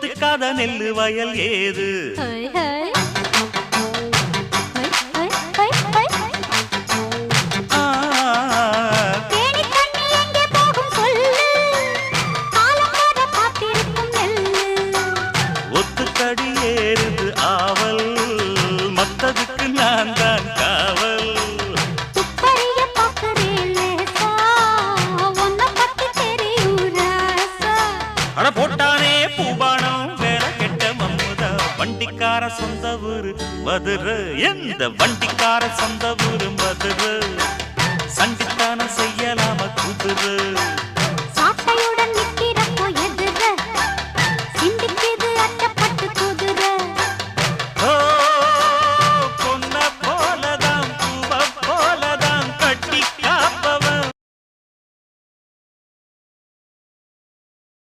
எத்துக்காத நெல்லு வயல் ஏது ஒத்துக்கடி ஏறுது ஆவல் மத்ததுக்கு நான் தான் காவல் அட போட்டானே பூபானம் வேற கெட்ட மம்முதா வண்டிக்கார சொந்த ஊரு மதுரை எந்த வண்டிக்கார சொந்த ஊரு மதுரை சண்டித்தானம் செய்யலாம குதிரை